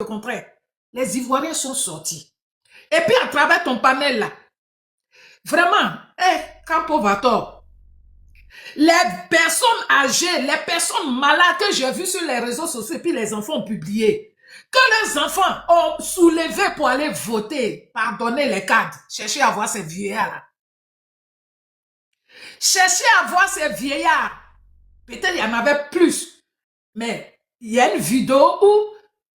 contraire. Les Ivoiriens sont sortis. Et puis, à travers ton panel là, vraiment, Campo va tort. Les personnes âgées, les personnes malades que j'ai vues sur les réseaux sociaux, et puis les enfants ont publié, que les enfants ont soulevé pour aller voter, pardonner les cadres, chercher à voir ces vieillards-là. Chercher à voir ces vieillards. Peut-être il y en avait plus, mais il y a une vidéo où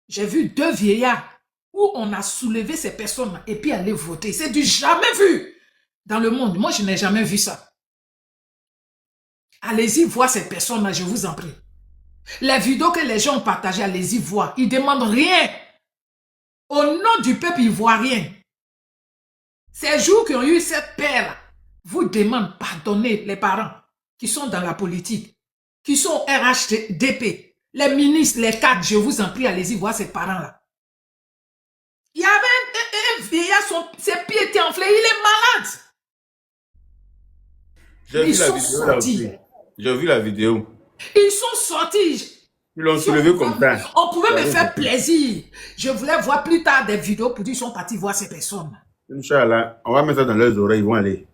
j'ai vu 2 vieillards, où on a soulevé ces personnes et puis aller voter. C'est du jamais vu dans le monde. Moi, je n'ai jamais vu ça. Allez-y voir ces personnes-là, je vous en prie. Les vidéos que les gens ont partagées, allez-y voir. Ils ne demandent rien. Au nom du peuple ivoirien, ces jours qui ont eu cette paix-là, vous demandent pardonner les parents qui sont dans la politique, qui sont RHDP, les ministres, les cadres, je vous en prie, allez-y voir ces parents-là. Il y avait un vieillard, ses pieds étaient enflés, il est malade. J'ai vu la vidéo là aussi. J'ai vu la vidéo. Ils sont sortis. Ils l'ont soulevé comme ça. On pouvait me faire plaisir. Je voulais voir plus tard des vidéos pour dire qu'ils sont partis voir ces personnes. Inch'Allah, on va mettre ça dans leurs oreilles, ils vont aller.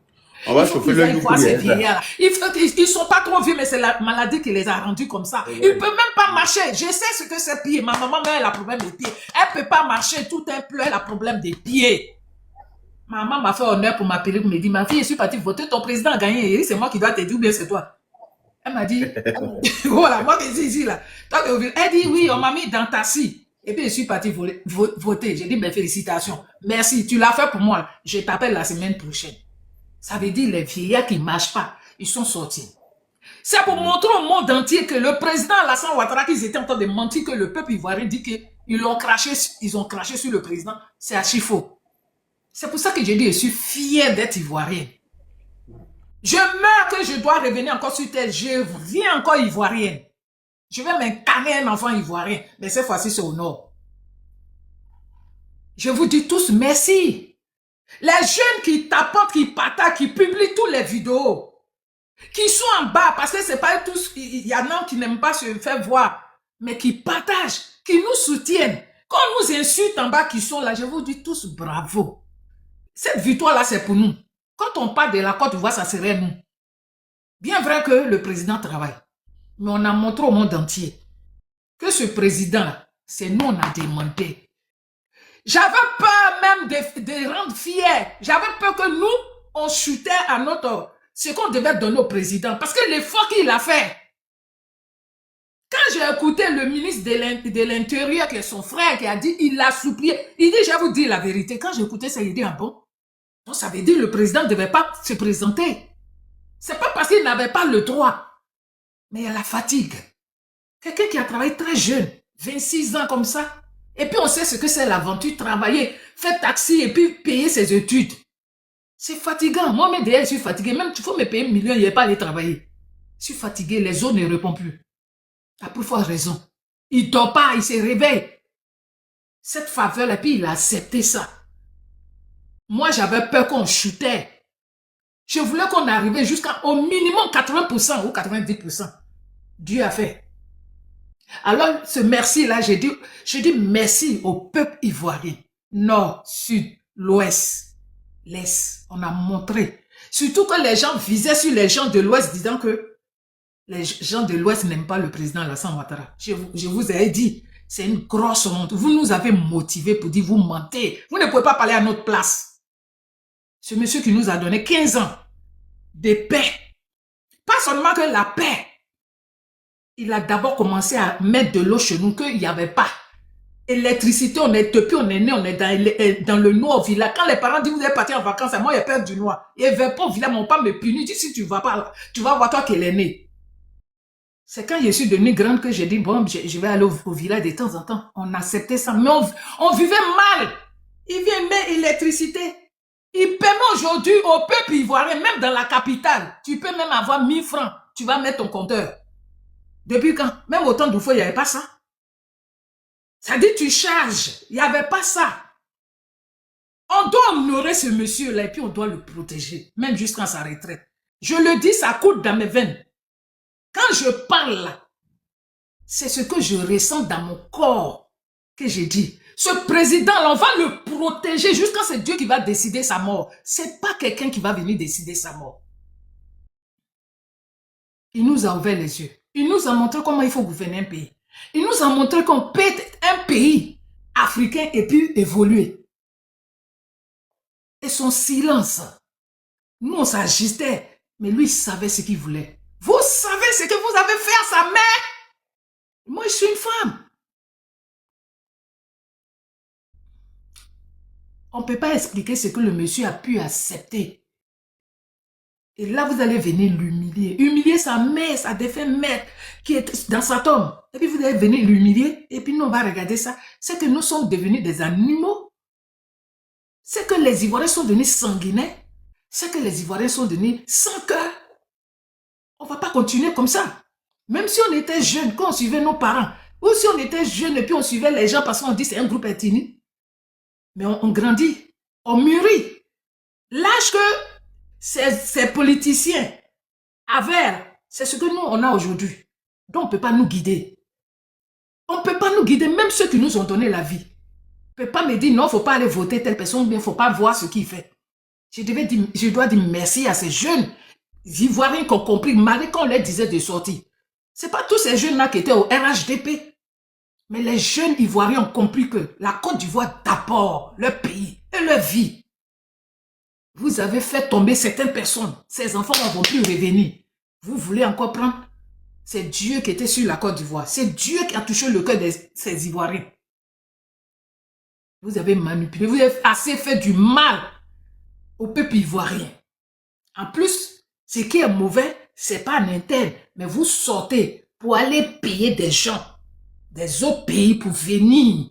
On va chauffer leur voir ces vieillards. Ils sont pas trop vieux, mais c'est la maladie qui les a rendus comme ça. Ils ne peuvent même pas marcher. Je sais ce que c'est pieds. Ma maman, elle a problème des pieds. Elle ne peut pas marcher. Tout un peu, elle a problème des pieds. Maman m'a fait honneur pour m'appeler, pour me dire, ma fille, je suis partie voter, ton président a gagné. C'est moi qui dois t'aider ou bien c'est toi. Elle m'a dit, voilà, moi qui suis ici là. Elle dit, oui, on m'a mis dans ta scie. Et puis je suis partie voter. J'ai dit, ben félicitations. Merci, tu l'as fait pour moi. Je t'appelle la semaine prochaine. Ça veut dire les vieillards qui ne marchent pas, ils sont sortis. C'est pour montrer au monde entier que le président Alassane Ouattara, qu'ils étaient en train de mentir, que le peuple ivoirien dit qu'ils ont craché sur le président. C'est archi faux. C'est pour ça que j'ai dit, je suis fière d'être ivoirienne. Je meurs que je dois revenir encore sur terre. Je viens encore ivoirienne. Je vais m'incarner un enfant ivoirien. Mais cette fois-ci, c'est au nord. Je vous dis tous merci. Les jeunes qui tapotent, qui partagent, qui publient toutes les vidéos, qui sont en bas, parce que c'est pas tous, il y en a qui n'aiment pas se faire voir, mais qui partagent, qui nous soutiennent. Quand on nous insulte en bas, qui sont là, je vous dis tous bravo. Cette victoire-là, c'est pour nous. Quand on part de la Côte d'Ivoire, ça serait nous. Bien vrai que le président travaille, mais on a montré au monde entier que ce président-là, c'est nous, on a demandé. J'avais peur même de rendre fier. J'avais peur que nous, on chutait à ce qu'on devait donner au président. Parce que l'effort qu'il a fait. Quand j'ai écouté le ministre de l'Intérieur, qui est son frère, qui a dit, il a supplié. Il dit, je vais vous dire la vérité. Quand j'ai écouté ça, il dit, ah bon? Donc ça veut dire que le président ne devait pas se présenter. C'est pas parce qu'il n'avait pas le droit. Mais il y a la fatigue. Quelqu'un qui a travaillé très jeune, 26 ans comme ça. Et puis on sait ce que c'est l'aventure, travailler, faire taxi et puis payer ses études. C'est fatigant. Moi-même d'ailleurs, je suis fatigué. Même il faut me payer 1 million, il n'y a pas aller travailler. Je suis fatigué, les autres ne répondent plus. La plus forte raison. Il ne dort pas, il se réveille. Cette faveur, et puis il a accepté ça. Moi, j'avais peur qu'on chutait. Je voulais qu'on arrivait jusqu'au minimum 80% ou 90%. Dieu a fait. Alors, ce merci-là, j'ai dit merci au peuple ivoirien. Nord, sud, l'ouest, l'est. On a montré. Surtout que les gens visaient sur les gens de l'ouest disant que les gens de l'ouest n'aiment pas le président Alassane Ouattara. Je vous ai dit, c'est une grosse honte. Vous nous avez motivés pour dire vous mentez. Vous ne pouvez pas parler à notre place. Ce monsieur qui nous a donné 15 ans de paix. Pas seulement que la paix. Il a d'abord commencé à mettre de l'eau chez nous, qu'il n'y avait pas. Électricité, depuis on est né, on est dans le noir au village. Quand les parents disent vous êtes partis en vacances, moi il y a peur du noir. Et vers pas au village, mon père me punit. Il dit si tu ne vas pas là, tu vas voir toi qui est né. C'est quand je suis devenue grande que j'ai dit bon, je vais aller au village de temps en temps. On acceptait ça, mais on vivait mal. Il vient mettre l'électricité. Il permet aujourd'hui au peuple ivoirien, même dans la capitale, tu peux même avoir 1000 francs. Tu vas mettre ton compteur. Depuis quand? Même au temps d'Oufo, il n'y avait pas ça. Ça dit tu charges. Il n'y avait pas ça. On doit honorer ce monsieur-là et puis on doit le protéger, même jusqu'à sa retraite. Je le dis, ça coule dans mes veines. Quand je parle là, c'est ce que je ressens dans mon corps. que j'ai dit. Ce président-là, on va le protéger jusqu'à ce Dieu qui va décider sa mort. C'est pas quelqu'un qui va venir décider sa mort. Il nous a ouvert les yeux. Il nous a montré comment il faut gouverner un pays. Il nous a montré qu'on peut être un pays africain et puis évoluer. Et son silence, nous on s'agitait, mais lui il savait ce qu'il voulait. Vous savez ce que vous avez fait à sa mère? Moi je suis une femme. On ne peut pas expliquer ce que le monsieur a pu accepter. Et là, vous allez venir l'humilier. Humilier sa mère, sa défunte mère qui est dans sa tombe. Et puis vous allez venir l'humilier. Et puis nous, on va regarder ça. C'est que nous sommes devenus des animaux. C'est que les Ivoiriens sont devenus sanguinaires. C'est que les Ivoiriens sont devenus sans cœur. On ne va pas continuer comme ça. Même si on était jeunes, quand on suivait nos parents, ou si on était jeunes et puis on suivait les gens parce qu'on dit c'est un groupe ethnique. Mais on grandit, on mûrit. L'âge que ces politiciens avaient, c'est ce que nous, on a aujourd'hui. Donc, on ne peut pas nous guider. On ne peut pas nous guider, même ceux qui nous ont donné la vie. On ne peut pas me dire, non, il ne faut pas aller voter telle personne, il ne faut pas voir ce qu'il fait. Je dois dire merci à ces jeunes Ivoiriens qui ont compris, malgré qu'on leur disait de sortir. Ce n'est pas tous ces jeunes-là qui étaient au RHDP. Mais les jeunes Ivoiriens ont compris que la Côte d'Ivoire d'abord, leur pays et leur vie. Vous avez fait tomber certaines personnes. Ces enfants ne vont plus revenir. Vous voulez encore prendre? C'est Dieu qui était sur la Côte d'Ivoire. C'est Dieu qui a touché le cœur de ces Ivoiriens. Vous avez manipulé. Vous avez assez fait du mal au peuple ivoirien. En plus, ce qui est mauvais, ce n'est pas en interne. Mais vous sortez pour aller payer des gens des autres pays pour venir.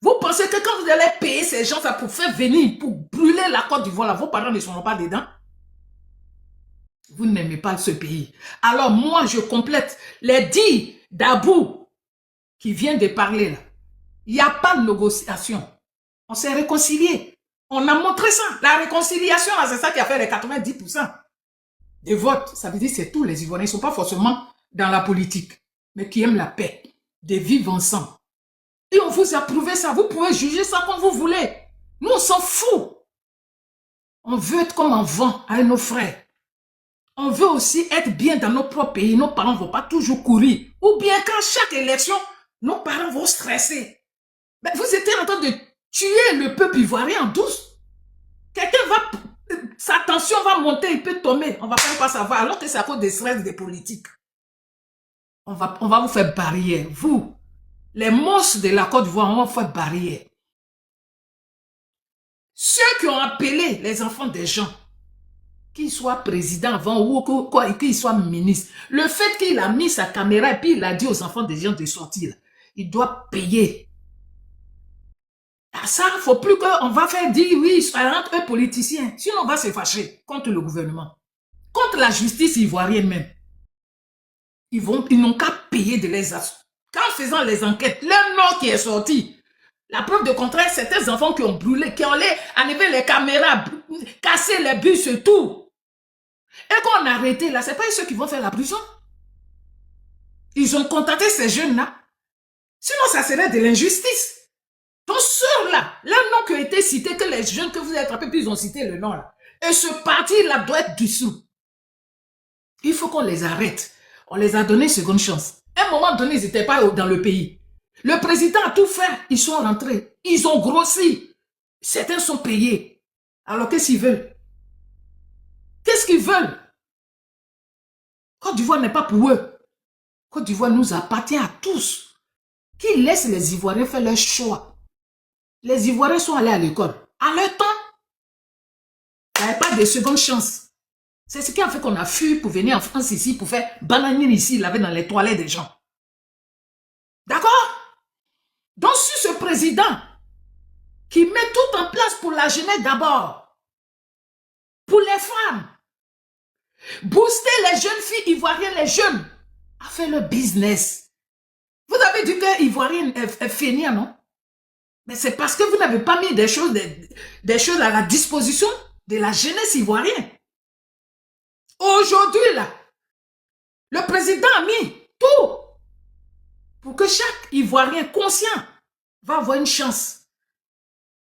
Vous pensez que quand vous allez payer ces gens ça pour faire venir, pour brûler la Côte d'Ivoire, là, vos parents ne seront pas dedans? Vous n'aimez pas ce pays. Alors moi, je complète les 10 d'Abou qui vient de parler là. Il n'y a pas de négociation. On s'est réconcilié. On a montré ça. La réconciliation, c'est ça qui a fait les 90% des votes. Ça veut dire que c'est tous les Ivoiriens. Ils ne sont pas forcément dans la politique, mais qui aiment la paix, de vivre ensemble. Et on vous a prouvé ça. Vous pouvez juger ça comme vous voulez. Nous, on s'en fout. On veut être comme enfant avec nos frères. On veut aussi être bien dans nos propres pays. Nos parents ne vont pas toujours courir. Ou bien quand chaque élection, nos parents vont stresser. Mais vous êtes en train de tuer le peuple ivoirien en douce. Quelqu'un va... Sa tension va monter, il peut tomber. On ne va même pas savoir. Alors que c'est à cause des stress des politiques. On va vous faire barrière. Vous, les monstres de la Côte d'Ivoire, on va vous faire barrière. Ceux qui ont appelé les enfants des gens, qu'ils soient présidents avant ou qu'ils soient ministres, le fait qu'il a mis sa caméra et puis il a dit aux enfants des gens de sortir, il doit payer. À ça, il ne faut plus qu'on va faire dire oui, entre eux politiciens. Sinon, on va se fâcher contre le gouvernement, contre la justice ivoirienne même. Ils n'ont qu'à payer de les assauts. Qu'en faisant les enquêtes, leur nom qui est sorti, la preuve de contraire, certains enfants qui ont brûlé, qui ont enlevé les caméras, cassé les bus et tout. Et qu'on a arrêté là, ce n'est pas ceux qui vont faire la prison. Ils ont contacté ces jeunes-là. Sinon, ça serait de l'injustice. Donc, ceux-là, leur nom qui a été cité, que les jeunes que vous avez attrapés, puis ils ont cité le nom là. Et ce parti-là doit être dissous. Il faut qu'on les arrête. On les a donné une seconde chance. À un moment donné, ils n'étaient pas dans le pays. Le président a tout fait. Ils sont rentrés. Ils ont grossi. Certains sont payés. Alors, qu'est-ce qu'ils veulent? Qu'est-ce qu'ils veulent? Côte d'Ivoire n'est pas pour eux. Côte d'Ivoire nous appartient à tous. Qu'ils laissent les Ivoiriens faire leur choix. Les Ivoiriens sont allés à l'école. À leur temps, il n'y avait pas de seconde chance. C'est ce qui a fait qu'on a fui pour venir en France ici, pour faire bananier ici, laver dans les toilettes des gens. D'accord? Donc, sur ce président qui met tout en place pour la jeunesse d'abord, pour les femmes, booster les jeunes filles ivoiriennes, les jeunes, à faire leur business. Vous avez dit que Ivoirien est fainéant, non? Mais c'est parce que vous n'avez pas mis des choses à la disposition de la jeunesse ivoirienne. Aujourd'hui, là, le président a mis tout pour que chaque Ivoirien conscient va avoir une chance.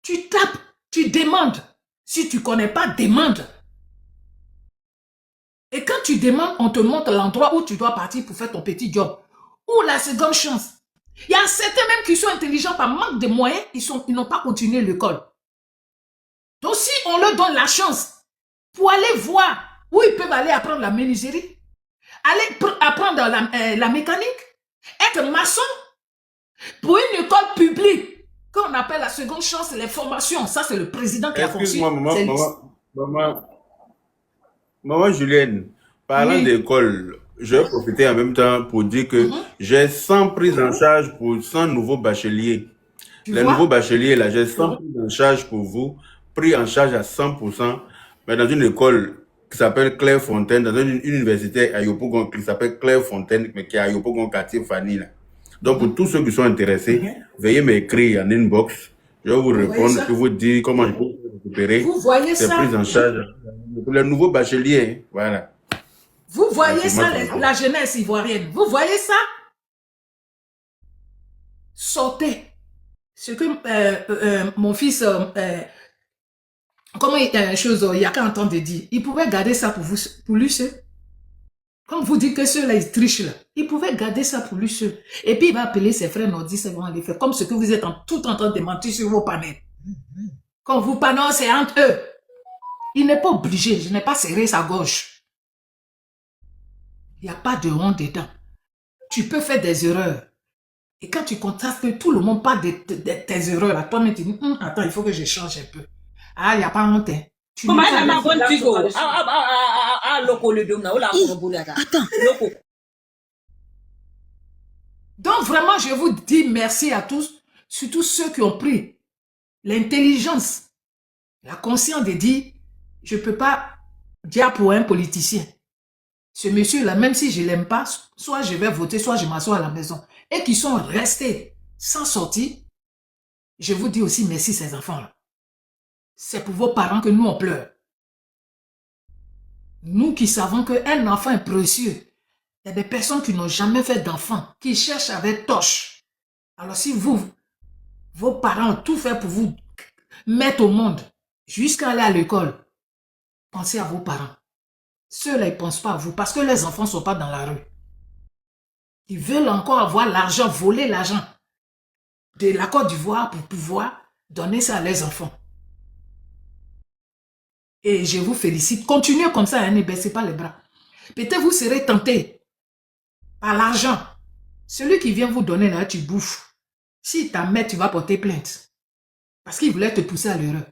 Tu tapes, tu demandes. Si tu ne connais pas, demande. Et quand tu demandes, on te montre l'endroit où tu dois partir pour faire ton petit job. Ou la seconde chance. Il y a certains même qui sont intelligents par manque de moyens, ils n'ont pas continué l'école. Donc si on leur donne la chance pour aller voir où ils peuvent aller apprendre la menuiserie, aller apprendre la mécanique, être maçon, pour une école publique, qu'on appelle la seconde chance, les formations, ça c'est le président qui a conçu. Excuse-moi, maman Julienne, parlant Oui. d'école, je vais profiter en même temps pour dire que j'ai 100 prises en charge pour 100 nouveaux bacheliers. Tu Les vois? nouveaux bacheliers, là, j'ai 100 prises en charge pour vous, pris en charge à 100%, mais dans une école qui s'appelle Clairefontaine, dans une université à Yopougon qui s'appelle Clairefontaine, mais qui est à Yopougon, quartier Fanny, là. Donc, pour tous ceux qui sont intéressés, veuillez m'écrire en inbox. Je vais vous répondre et vous dire comment je peux récupérer Vous voyez ces ça? prises en charge. Pour les nouveaux bacheliers, hein, voilà. Vous voyez ça, la jeunesse ivoirienne? Vous voyez ça? Sortez. Ce que mon fils, comment il y a qu'un temps de dire, il pouvait garder ça pour vous, pour lui seul. Comme vous dites que ceux-là, ils trichent là, il pouvait garder ça pour lui seul. Et puis il va appeler ses frères nordistes, ils vont aller faire comme ce que vous êtes tout en train de mentir sur vos panels. Quand vous panez, c'est entre eux. Il n'est pas obligé, je n'ai pas serré sa gorge. Il n'y a pas de honte dedans. Tu peux faire des erreurs. Et quand tu contrastes que tout le monde parle de tes erreurs, là, toi-même tu dis, attends, il faut que je change un peu. Ah, il n'y a pas honte. Comment elle a bonne figo? Attends. Donc vraiment, je vous dis merci à tous, surtout ceux qui ont pris l'intelligence, la conscience de dire, je ne peux pas dire pour un politicien. Ce monsieur-là, même si je ne l'aime pas, soit je vais voter, soit je m'assois à la maison. Et qui sont restés sans sortir, je vous dis aussi merci ces enfants-là. C'est pour vos parents que nous on pleure. Nous qui savons qu'un enfant est précieux, il y a des personnes qui n'ont jamais fait d'enfant, qui cherchent avec torche. Alors si vos parents ont tout fait pour vous mettre au monde, jusqu'à aller à l'école, pensez à vos parents. Ceux-là, ils ne pensent pas à vous parce que les enfants ne sont pas dans la rue. Ils veulent encore avoir l'argent, voler l'argent de la Côte d'Ivoire pour pouvoir donner ça à leurs enfants. Et je vous félicite. Continuez comme ça, hein, ne baissez pas les bras. Peut-être vous serez tenté par l'argent. Celui qui vient vous donner là, tu bouffes. Si t'en mets, tu vas porter plainte. Parce qu'il voulait te pousser à l'erreur.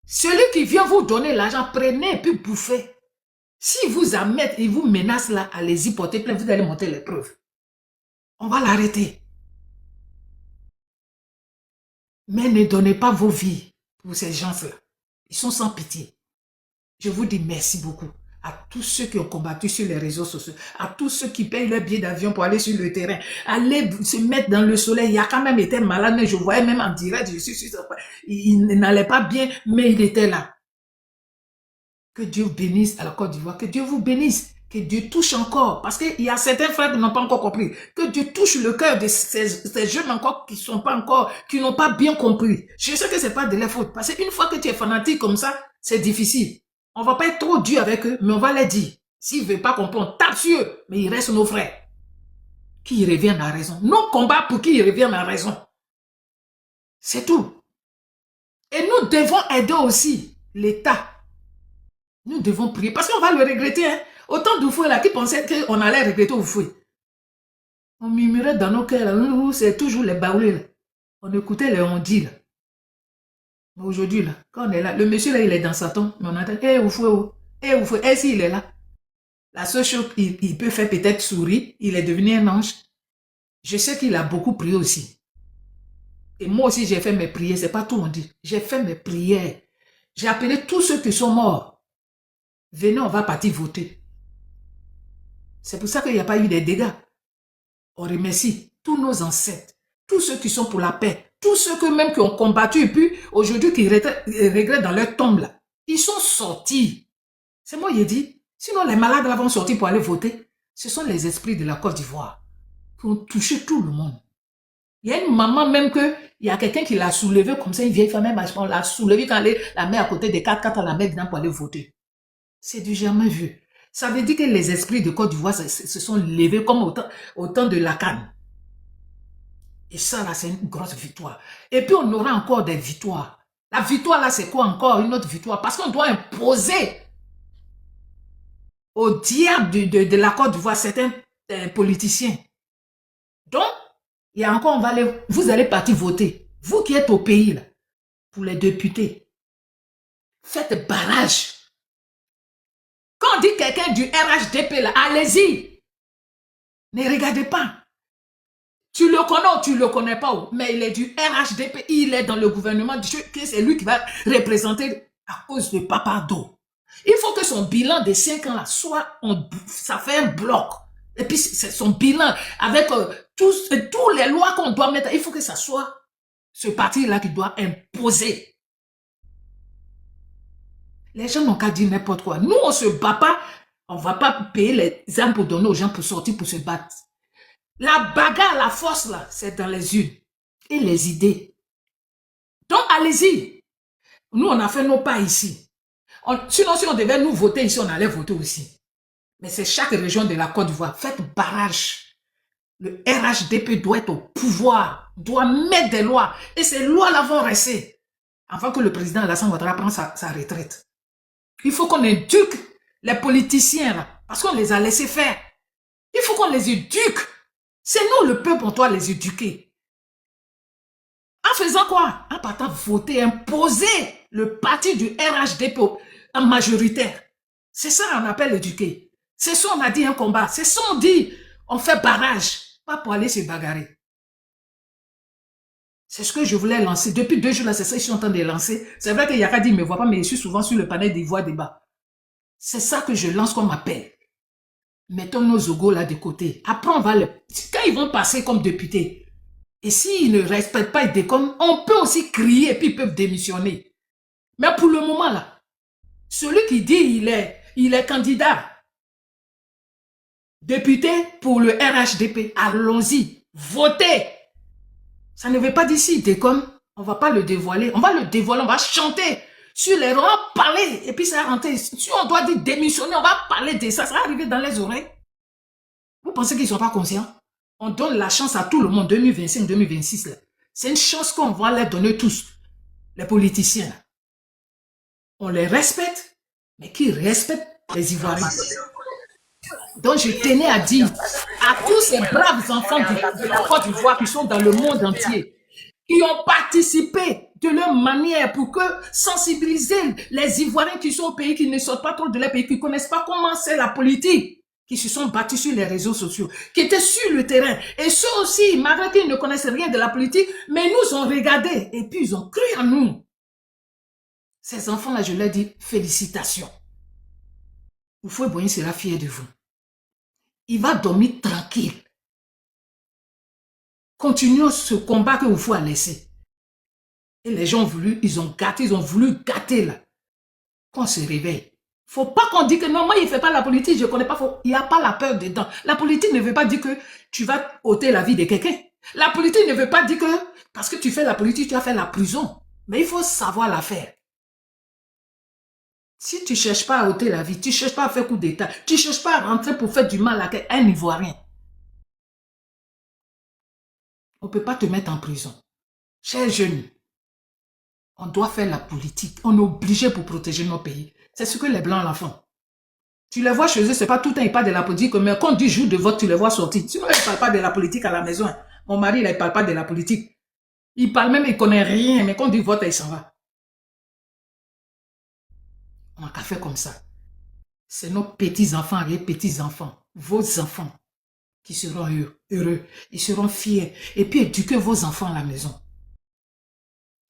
Celui qui vient vous donner l'argent, prenez et puis bouffez. Si vous en mettez, il vous menace là, allez-y, portez plainte, vous allez monter les preuves. On va l'arrêter. Mais ne donnez pas vos vies pour ces gens-là. Ils sont sans pitié. Je vous dis merci beaucoup à tous ceux qui ont combattu sur les réseaux sociaux, à tous ceux qui payent leur billet d'avion pour aller sur le terrain, aller se mettre dans le soleil. Il a quand même été malade, mais je voyais même en direct, je suis sûr, il n'allait pas bien, mais il était là. Que Dieu bénisse à la Côte d'Ivoire, que Dieu vous bénisse, que Dieu touche encore, parce qu'il y a certains frères qui n'ont pas encore compris, que Dieu touche le cœur de ces jeunes encore qui sont pas encore, qui n'ont pas bien compris. Je sais que c'est pas de leur faute, parce qu'une fois que tu es fanatique comme ça, c'est difficile. On va pas être trop dur avec eux, mais on va les dire. S'ils ne veulent pas comprendre, tape sur eux, mais ils restent nos frères. Qu'ils reviennent à la raison. Nos combats pour qu'ils reviennent à la raison. C'est tout. Et nous devons aider aussi l'État. Nous devons prier, parce qu'on va le regretter. Hein. Autant d'Oufoué là qui pensaient qu'on allait regretter Oufoué. On murmurait dans nos cœurs, c'est toujours les baoulés. Là. On écoutait les ondits. Aujourd'hui, là, quand on est là, le monsieur là, il est dans sa tombe, mais on attend, Oufoué, Oufoué, s'il est là. La seule chose qu'il peut faire peut-être sourire, il est devenu un ange. Je sais qu'il a beaucoup prié aussi. Et moi aussi, j'ai fait mes prières, c'est pas tout on dit. J'ai fait mes prières. J'ai appelé tous ceux qui sont morts. Venez, on va partir voter. C'est pour ça qu'il n'y a pas eu de dégâts. On remercie tous nos ancêtres, tous ceux qui sont pour la paix, tous ceux que même qui ont combattu et puis aujourd'hui qui regrettent dans leur tombe là. Ils sont sortis. C'est moi qui ai dit. Sinon les malades là vont sortir pour aller voter. Ce sont les esprits de la Côte d'Ivoire qui ont touché tout le monde. Il y a une maman même que, il y a quelqu'un qui l'a soulevé comme ça, une vieille femme, même on l'a soulevé quand la met à côté des 4x4, la met dedans pour aller voter. C'est du jamais vu. Ça veut dire que les esprits de Côte d'Ivoire se sont levés comme au temps de la canne. Et ça, là, c'est une grosse victoire. Et puis, on aura encore des victoires. La victoire, là, c'est quoi encore? Une autre victoire. Parce qu'on doit imposer au diable de la Côte d'Ivoire certains politiciens. Donc, il y a encore, vous allez partir voter. Vous qui êtes au pays, là, pour les députés, faites barrage. Quand on dit quelqu'un du RHDP, là, allez-y. Ne regardez pas. Tu le connais ou tu ne le connais pas, mais il est du RHDP, il est dans le gouvernement, c'est lui qui va représenter à cause de Papa Do. Il faut que son bilan de 5 ans là soit, ça fait un bloc. Et puis c'est son bilan avec tous les lois qu'on doit mettre, il faut que ça soit ce parti-là qui doit imposer. Les gens n'ont qu'à dire n'importe quoi. Nous, on se bat pas, on va pas payer les armes pour donner aux gens pour sortir, pour se battre. La bagarre, la force, là, c'est dans les urnes et les idées. Donc, allez-y. Nous, on a fait nos pas ici. Sinon, si on devait nous voter ici, on allait voter aussi. Mais c'est chaque région de la Côte d'Ivoire. Faites barrage. Le RHDP doit être au pouvoir, doit mettre des lois. Et ces lois-là vont rester avant que le président Alassane Ouattara prenne sa retraite. Il faut qu'on éduque les politiciens, là, parce qu'on les a laissés faire. Il faut qu'on les éduque. C'est nous, le peuple, on doit les éduquer. En faisant quoi? En partant voter, imposer le parti du RHDP en majoritaire. C'est ça qu'on appelle éduquer. C'est ça on a dit un combat. C'est ça on dit on fait barrage. Pas pour aller se bagarrer. C'est ce que je voulais lancer. Depuis 2 jours là, c'est ça que je suis en train de lancer. C'est vrai qu'il y a qu'à dire, il ne me voit pas, mais je suis souvent sur le panel des voix débat. C'est ça que je lance comme appel. Mettons nos ogos là de côté. Après, on va quand ils vont passer comme députés, et s'ils ne respectent pas, ils déconnent, on peut aussi crier et puis ils peuvent démissionner. Mais pour le moment là, celui qui dit il est candidat, député pour le RHDP, allons-y, votez. Ça ne veut pas dire s'il déconne, on ne va pas le dévoiler. On va le dévoiler, on va chanter sur les rangs, on va parler, et puis ça va rentrer. Si on doit dire démissionner, on va parler de ça, ça va arriver dans les oreilles. Vous pensez qu'ils ne sont pas conscients? On donne la chance à tout le monde, 2025, 2026. C'est une chance qu'on va leur donner tous, les politiciens. On les respecte, mais qui respectent les Ivoiriens. Donc je tenais à dire à tous ces braves enfants de la Côte d'Ivoire qui sont dans le monde entier, qui ont participé de leur manière pour que sensibiliser les Ivoiriens qui sont au pays, qui ne sortent pas trop de leur pays, qui ne connaissent pas comment c'est la politique, qui se sont battus sur les réseaux sociaux, qui étaient sur le terrain. Et ceux aussi, malgré qu'ils ne connaissent rien de la politique, mais nous ont regardés et puis ils ont cru en nous. Ces enfants-là, je leur dis félicitations. Oufoué Boigny sera fier de vous. Il va dormir tranquille. Continuons ce combat que Oufou a laissé. Et les gens ont voulu, ils ont voulu gâter là. Qu'on se réveille. Faut pas qu'on dise que non, moi il ne fait pas la politique, je ne connais pas. Il n'y a pas la peur dedans. La politique ne veut pas dire que tu vas ôter la vie de quelqu'un. La politique ne veut pas dire que parce que tu fais la politique, tu vas faire la prison. Mais il faut savoir la faire. Si tu ne cherches pas à ôter la vie, tu ne cherches pas à faire coup d'État, tu ne cherches pas à rentrer pour faire du mal à un Ivoirien, on ne peut pas te mettre en prison. Chers jeunes, on doit faire la politique. On est obligé pour protéger nos pays. C'est ce que les Blancs la font. Tu les vois chez eux, ce n'est pas tout le temps, ils parlent de la politique, mais quand du jour de vote, tu les vois sortir. Sinon, ils ne parlent pas de la politique à la maison. Mon mari, il ne parle pas de la politique. Il parle même, il ne connaît rien, mais quand du vote, il s'en va. On n'a qu'à faire comme ça. C'est nos petits-enfants et petits-enfants, vos enfants, qui seront heureux, ils seront fiers. Et puis éduquez vos enfants à la maison.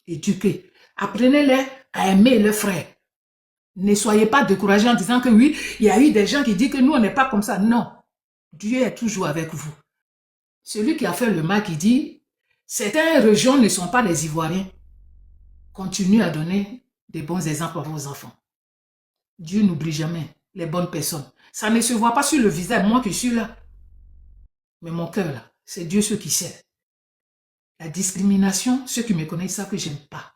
Éduquez. Apprenez-les à aimer leurs frères. Ne soyez pas découragés en disant que oui, il y a eu des gens qui disent que nous, on n'est pas comme ça. Non. Dieu est toujours avec vous. Celui qui a fait le mal qui dit, certaines régions ne sont pas des Ivoiriens. Continuez à donner des bons exemples à vos enfants. Dieu n'oublie jamais les bonnes personnes. Ça ne se voit pas sur le visage, moi qui suis là. Mais mon cœur là, c'est Dieu ce qui sait. La discrimination, ceux qui me connaissent savent que j'aime pas.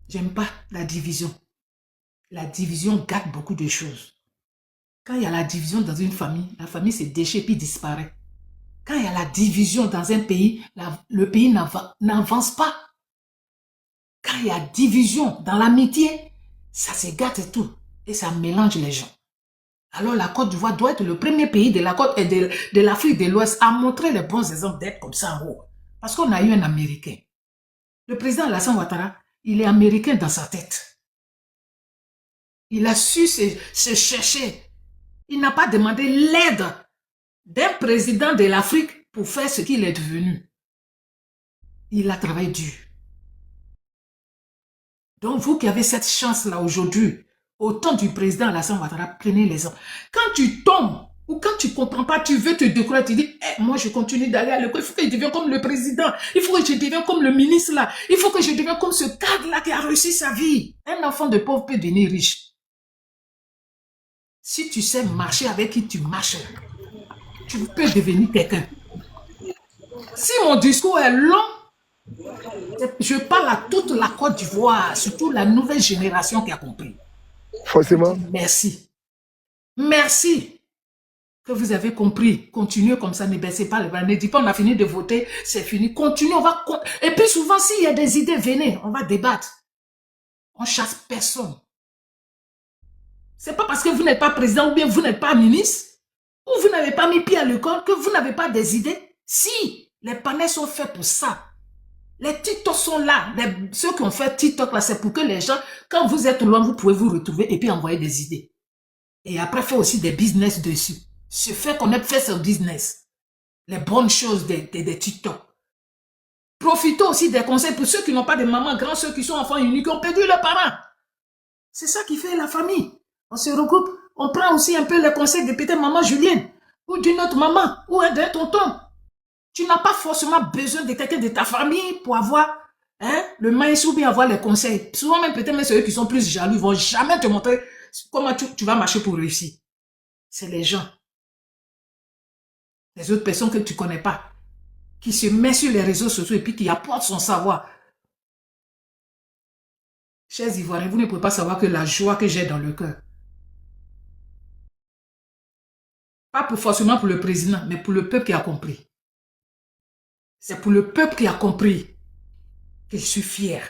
J'aime pas la division. La division gâte beaucoup de choses. Quand il y a la division dans une famille, la famille se déchire puis disparaît. Quand il y a la division dans un pays, le pays n'avance pas. Quand il y a division dans l'amitié, ça se gâte et tout. Et ça mélange les gens. Alors la Côte d'Ivoire doit être le premier pays de l'Afrique de l'Ouest à montrer les bons exemples d'être comme ça en haut. Parce qu'on a eu un Américain. Le président Alassane Ouattara, il est américain dans sa tête. Il a su se chercher. Il n'a pas demandé l'aide d'un président de l'Afrique pour faire ce qu'il est devenu. Il a travaillé dur. Donc vous qui avez cette chance-là aujourd'hui, au temps du président Alassane Ouattara, prenez les ans. Quand tu tombes ou quand tu ne comprends pas, tu veux te décourager, tu dis, moi je continue d'aller à l'école, il faut que je devienne comme le président, il faut que je devienne comme le ministre là, il faut que je devienne comme ce cadre-là qui a réussi sa vie. Un enfant de pauvre peut devenir riche. Si tu sais marcher avec qui tu marches, tu peux devenir quelqu'un. Si mon discours est long, je parle à toute la Côte d'Ivoire, surtout la nouvelle génération qui a compris. Forcément. Merci. Merci que vous avez compris. Continuez comme ça, ne baissez pas les bras. Ne dites pas on a fini de voter, c'est fini. Continuez, on va... Et puis souvent, s'il y a des idées, venez, on va débattre. On chasse personne. C'est pas parce que vous n'êtes pas président ou bien vous n'êtes pas ministre ou vous n'avez pas mis pied à l'école que vous n'avez pas des idées. Si, les panels sont faits pour ça. Les TikTok sont là. Ceux qui ont fait TikTok là, c'est pour que les gens, quand vous êtes loin, vous pouvez vous retrouver et puis envoyer des idées. Et après, faire aussi des business dessus. Se faire connaître, faire ce business. Les bonnes choses des TikTok. Profitez aussi des conseils pour ceux qui n'ont pas de maman grand, ceux qui sont enfants uniques, qui ont perdu leurs parents. C'est ça qui fait la famille. On se regroupe, on prend aussi un peu les conseils de peut-être maman Julienne, ou d'une autre maman, ou d'un tonton. Tu n'as pas forcément besoin de quelqu'un de ta famille pour avoir le maïs ou bien avoir les conseils. Souvent même peut-être même ceux qui sont plus jaloux, ils vont jamais te montrer comment tu vas marcher pour réussir. C'est les gens. Les autres personnes que tu ne connais pas, qui se mettent sur les réseaux sociaux et puis qui apportent son savoir. Chers Ivoiriens, vous ne pouvez pas savoir que la joie que j'ai dans le cœur, pas forcément pour le président, mais pour le peuple qui a compris. C'est pour le peuple qui a compris que je suis fier.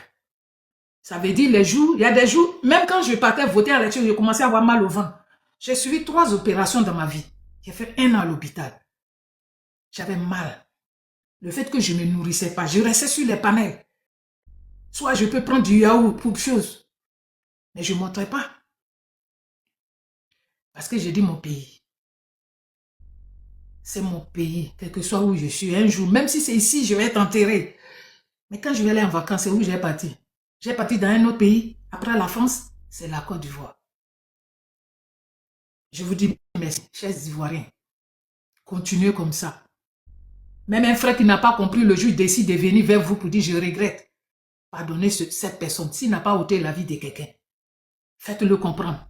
Ça veut dire les jours, il y a des jours, même quand je partais voter à l'élection, j'ai commencé à avoir mal au ventre. J'ai suivi 3 opérations dans ma vie. J'ai fait 1 an à l'hôpital. J'avais mal. Le fait que je ne me nourrissais pas, je restais sur les panels. Soit je peux prendre du yaourt pour chose, mais je ne montrais pas. Parce que j'ai dit mon pays. C'est mon pays, quel que soit où je suis. Un jour, même si c'est ici, je vais être enterré. Mais quand je vais aller en vacances, c'est où j'ai parti? J'ai parti dans un autre pays. Après la France, c'est la Côte d'Ivoire. Je vous dis merci, chers Ivoiriens. Continuez comme ça. Même un frère qui n'a pas compris, le jour décide de venir vers vous pour dire je regrette. Pardonnez cette personne. S'il n'a pas ôté la vie de quelqu'un, faites-le comprendre.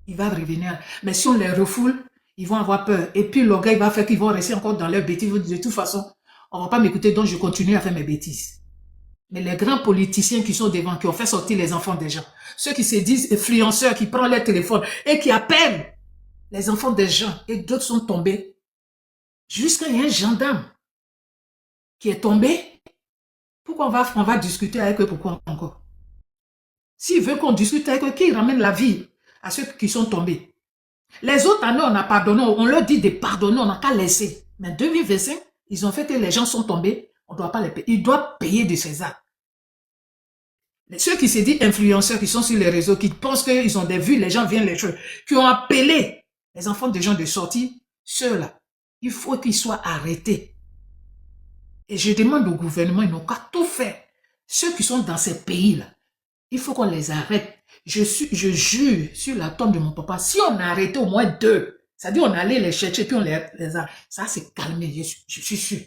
Il va revenir. Mais si on les refoule, ils vont avoir peur. Et puis l'orgueil va faire qu'ils vont rester encore dans leurs bêtises. De toute façon, on ne va pas m'écouter, donc je continue à faire mes bêtises. Mais les grands politiciens qui sont devant, qui ont fait sortir les enfants des gens, ceux qui se disent influenceurs, qui prennent leur téléphone et qui appellent les enfants des gens, et d'autres sont tombés. Jusqu'à il y a un gendarme qui est tombé. Pourquoi on va discuter avec eux? Pourquoi encore? S'il veut qu'on discute avec eux, qui ramène la vie à ceux qui sont tombés? Les autres années, on a pardonné, on leur dit de pardonner, on n'a qu'à laisser. Mais 2025, ils ont fait que les gens sont tombés, on ne doit pas les payer. Ils doivent payer de ces actes. Ceux qui se disent influenceurs, qui sont sur les réseaux, qui pensent qu'ils ont des vues, les gens viennent les choses, qui ont appelé les enfants des gens de sortir, ceux-là, il faut qu'ils soient arrêtés. Et je demande au gouvernement, ils n'ont qu'à tout faire. Ceux qui sont dans ces pays-là, il faut qu'on les arrête. Je jure sur la tombe de mon papa, si on a arrêté au moins 2, c'est-à-dire on allait les chercher, puis on les a, ça s'est calmé, je suis sûr.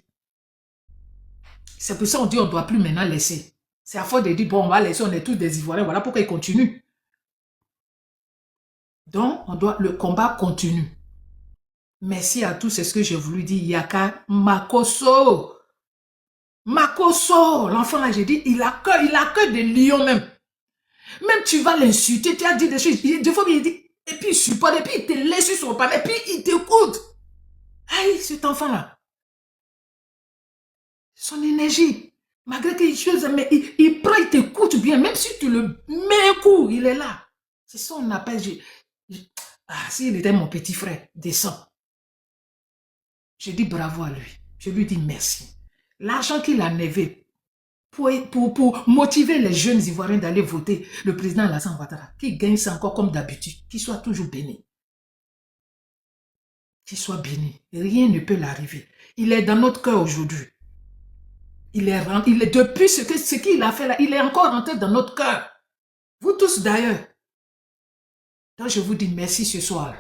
C'est pour ça qu'on dit on ne doit plus maintenant laisser. C'est à force de dire, bon, on va laisser, on est tous des Ivoiriens, voilà pourquoi ils continuent. Donc, le combat continue. Merci à tous, c'est ce que j'ai voulu dire. Yaka Makoso. Makoso, l'enfant là, j'ai dit, il a cœur de lion même. Même tu vas l'insulter, tu as dit des choses. Des fois, il dit, et puis il supporte, et puis il te laisse sur son panneau, et puis il t'écoute. Aïe, cet enfant-là. Son énergie. Malgré qu'il chose, mais il prend, il t'écoute bien. Même si tu le mets un coup, il est là. C'est ça qu'on appelle. Ah, s'il était mon petit frère, descend. Je dis bravo à lui. Je lui dis merci. L'argent qu'il a enlevé pour motiver les jeunes Ivoiriens d'aller voter le président Alassane Ouattara, qui gagne ça encore comme d'habitude, qu'il soit toujours béni. Qu'il soit béni. Rien ne peut l'arriver. Il est dans notre cœur aujourd'hui. Il est depuis ce qu'il a fait là, il est encore rentré dans notre cœur. Vous tous d'ailleurs. Donc je vous dis merci ce soir.